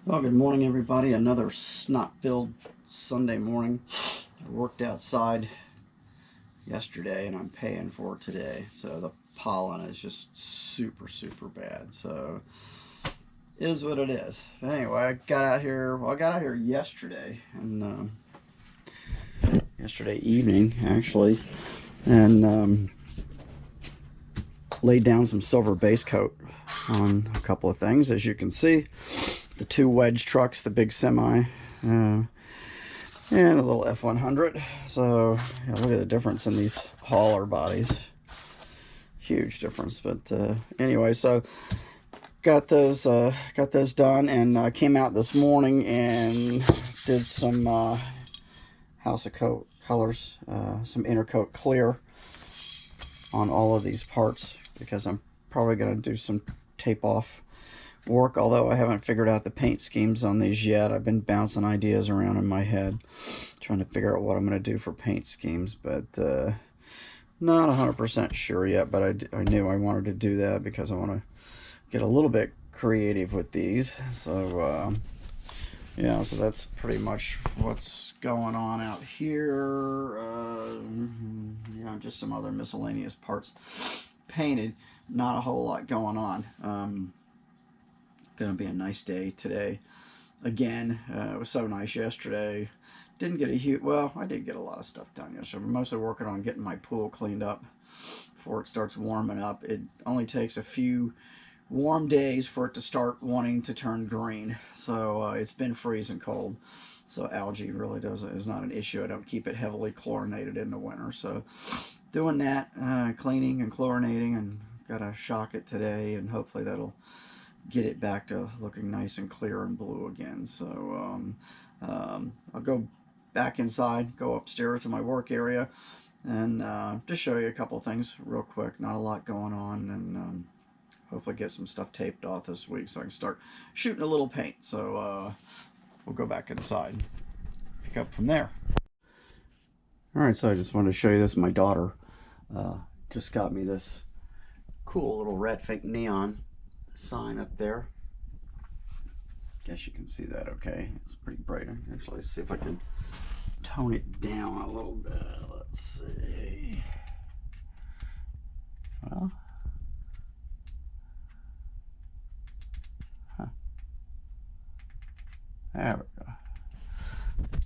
Well, good morning, everybody. Another snot-filled Sunday morning. I worked outside yesterday, and I'm paying for it today. So the pollen is just super, super bad. So is what it is. But anyway, I got out here. Well, I got out here yesterday, and yesterday evening actually, and laid down some silver base coat on a couple of things, as you can see. The two wedge trucks, the big semi, and a little F100. So yeah, look at the difference in these hauler bodies. Huge difference. But anyway, so got those done, and came out this morning and did some House of Coat colors, some Intercoat clear on all of these parts, because I'm probably going to do some tape off work, although I haven't figured out the paint schemes on these yet. I've been bouncing ideas around in my head, trying to figure out what I'm going to do for paint schemes, but not 100% sure yet. But I knew I wanted to do that because I want to get a little bit creative with these. So yeah, so that's pretty much what's going on out here. Yeah, just some other miscellaneous parts painted. Not a whole lot going on. Gonna be a nice day today. Again, it was so nice yesterday. Didn't get a huge, well, I did get a lot of stuff done yesterday. I'm mostly working on getting my pool cleaned up before it starts warming up. It only takes a few warm days for it to start wanting to turn green. So it's been freezing cold. So algae really is not an issue. I don't keep it heavily chlorinated in the winter. So doing that, cleaning and chlorinating, and gotta shock it today, and hopefully that'll get it back to looking nice and clear and blue again. So I'll go back inside, go upstairs to my work area, and just show you a couple things real quick. Not a lot going on, and hopefully get some stuff taped off this week so I can start shooting a little paint. So we'll go back inside, pick up from there. All right, so I just wanted to show you this. My daughter just got me this cool little red fake neon sign up there. Guess you can see that okay. It's pretty bright. Actually, see if I can tone it down a little bit. Let's see. Well, there we go.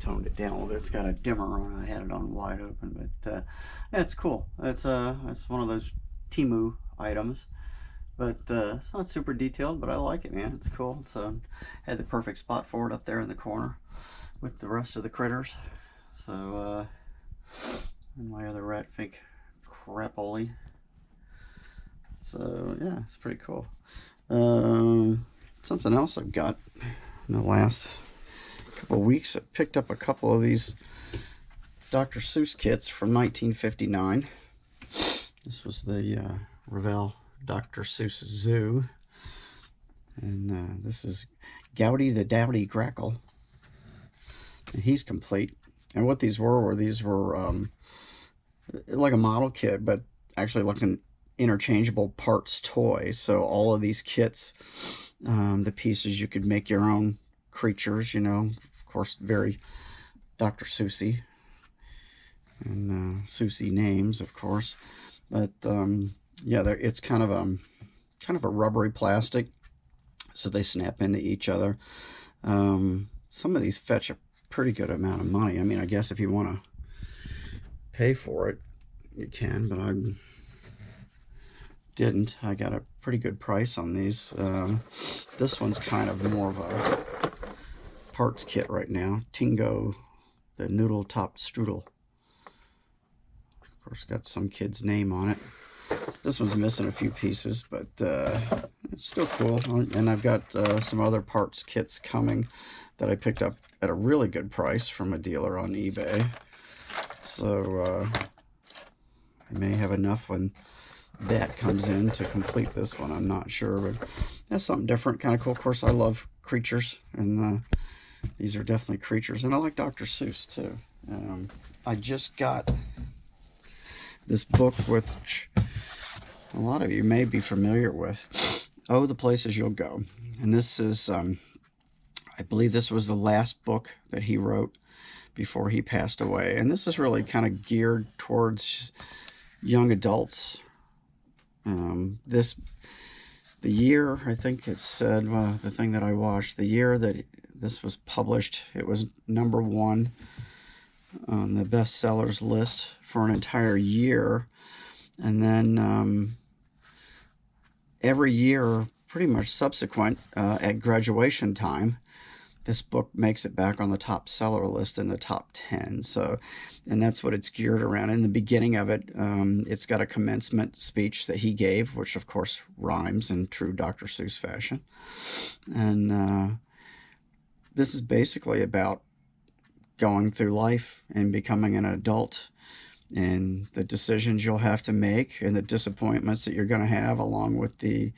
Toned it down a little bit. It's got a dimmer on it. I had it on wide open, but yeah, it's cool. It's one of those Temu items. But it's not super detailed, but I like it, man. It's cool. So had the perfect spot for it up there in the corner with the rest of the critters. So and my other rat fink crapoly. So yeah, it's pretty cool. Something else I've got in the last couple of weeks, I picked up a couple of these Dr. Seuss kits from 1959. This was the Revell Dr. Seuss Zoo, and this is Goudy the Dowdy Grackle, and he's complete. And what these were like a model kit, but actually like an interchangeable parts toy. So all of these kits, the pieces, you could make your own creatures, you know, of course, very Dr. Seussy, and Seussy names, of course. But yeah, it's kind of a rubbery plastic, so they snap into each other. Some of these fetch a pretty good amount of money. I mean, I guess if you want to pay for it, you can, but I didn't. I got a pretty good price on these. This one's kind of more of a parts kit right now. Tingo, the noodle topped strudel. Of course, got some kid's name on it. This one's missing a few pieces, but it's still cool. And I've got some other parts kits coming that I picked up at a really good price from a dealer on eBay. So I may have enough when that comes in to complete this one. I'm not sure, but that's something different, kind of cool. Of course, I love creatures, and these are definitely creatures. And I like Dr. Seuss, too. I just got this book, which a lot of you may be familiar with, Oh, the Places You'll Go. And this is, I I believe this was the last book that he wrote before he passed away. And this is really kind of geared towards young adults. The year, I think it said, well, the thing that I watched, the year that this was published, it was #1 on the bestsellers list for an entire year. And then every year, pretty much subsequent, at graduation time, this book makes it back on the top seller list in the top 10. So, and that's what it's geared around. In the beginning of it, it's got a commencement speech that he gave, which of course rhymes in true Dr. Seuss fashion. And this is basically about going through life and becoming an adult, and the decisions you'll have to make and the disappointments that you're going to have, along with the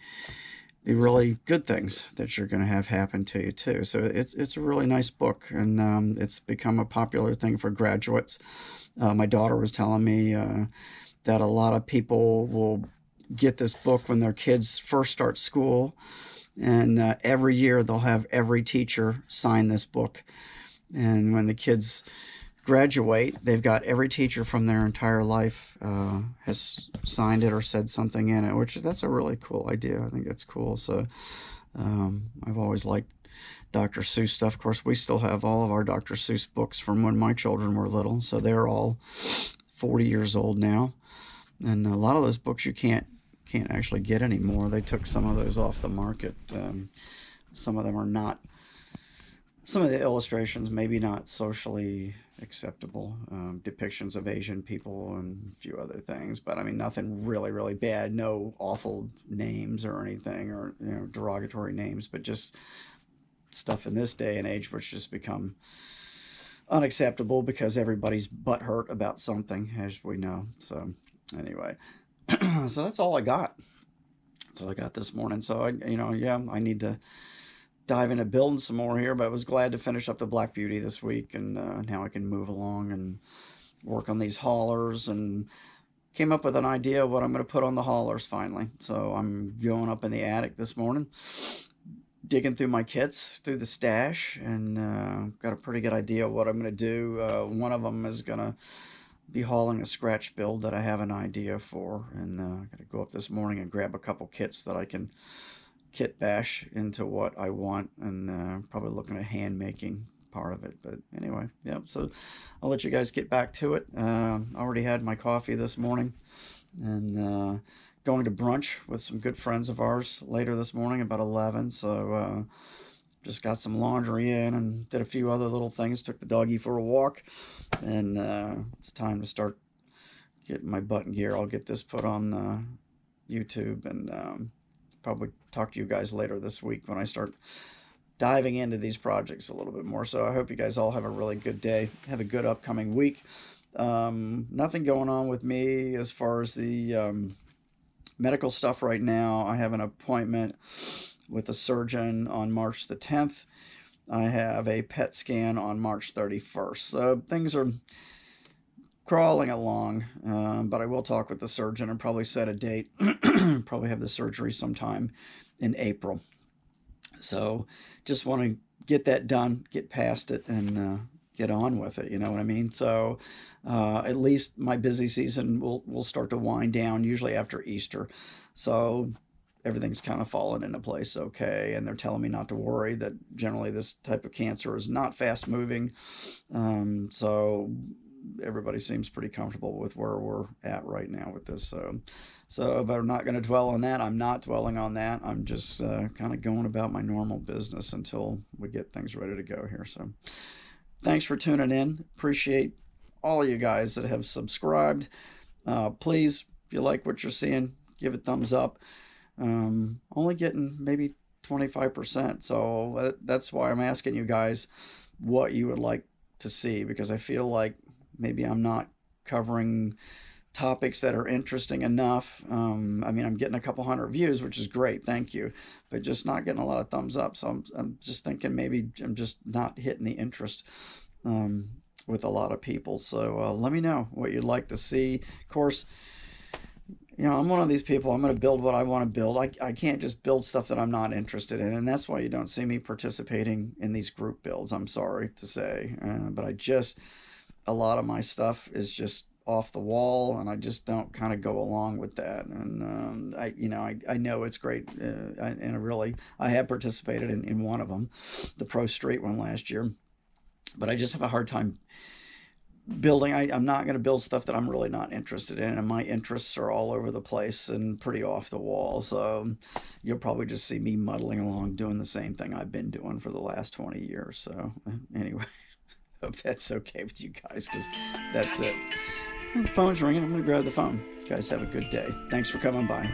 really good things that you're going to have happen to you too. So it's a really nice book, and it's become a popular thing for graduates. My daughter was telling me that a lot of people will get this book when their kids first start school, and every year they'll have every teacher sign this book. And when the kids graduate, they've got every teacher from their entire life has signed it or said something in it, which that's a really cool idea. I think it's cool. So I've always liked Dr. Seuss stuff. Of course, we still have all of our Dr. Seuss books from when my children were little, so they're all 40 years old now. And a lot of those books you can't actually get anymore. They took some of those off the market. Some of them are not. Some of the illustrations maybe not socially acceptable, depictions of Asian people and a few other things, but I mean nothing really bad, no awful names or anything, or derogatory names, but just stuff in this day and age which just become unacceptable because everybody's butthurt about something, as we know. So anyway, so that's all I got. That's all I got this morning. So I need to dive into building some more here, but I was glad to finish up the Black Beauty this week, and now I can move along and work on these haulers, and came up with an idea of what I'm going to put on the haulers finally. So I'm going up in the attic this morning, digging through my kits, through the stash, and got a pretty good idea of what I'm going to do. One of them is going to be hauling a scratch build that I have an idea for, and I'm going to go up this morning and grab a couple kits that I can kit bash into what I want, and probably looking at hand making part of it. But anyway, yeah, so I'll let you guys get back to it. I already had my coffee this morning, and going to brunch with some good friends of ours later this morning about 11. So just got some laundry in and did a few other little things, took the doggy for a walk, and it's time to start getting my butt in gear. I'll get this put on YouTube, and probably talk to you guys later this week when I start diving into these projects a little bit more. So I hope you guys all have a really good day. Have a good upcoming week. Nothing going on with me as far as the medical stuff right now. I have an appointment with a surgeon on March the 10th. I have a PET scan on March 31st. So things are crawling along, but I will talk with the surgeon and probably set a date. Probably have the surgery sometime in April. So just want to get that done, get past it, and get on with it. You know what I mean? So at least my busy season will start to wind down usually after Easter. So everything's kind of fallen into place okay, and they're telling me not to worry, that generally this type of cancer is not fast moving. So everybody seems pretty comfortable with where we're at right now with this. So but I'm not going to dwell on that. I'm not dwelling on that. I'm just kind of going about my normal business until we get things ready to go here. So thanks for tuning in. Appreciate all of you guys that have subscribed. Please, if you like what you're seeing, give it thumbs up. Only getting maybe 25%. So that's why I'm asking you guys what you would like to see, because I feel like maybe I'm not covering topics that are interesting enough. I mean, I'm getting a couple hundred views, which is great, thank you, but just not getting a lot of thumbs up. So I'm just thinking maybe I'm just not hitting the interest with a lot of people. So let me know what you'd like to see. Of course, You know, I'm one of these people. I'm going to build what I want to build. I can't just build stuff that I'm not interested in. And that's why you don't see me participating in these group builds. I'm sorry to say. But a lot of my stuff is just off the wall, and I just don't kind of go along with that. And I know it's great. I have participated in one of them, the Pro Street one last year. But I just have a hard time building. I'm not going to build stuff that I'm really not interested in, and my interests are all over the place and pretty off the wall. So you'll probably just see me muddling along doing the same thing I've been doing for the last 20 years. So anyway, hope that's okay with you guys, because that's it. The phone's ringing. I'm going to grab the phone. You guys have a good day. Thanks for coming by.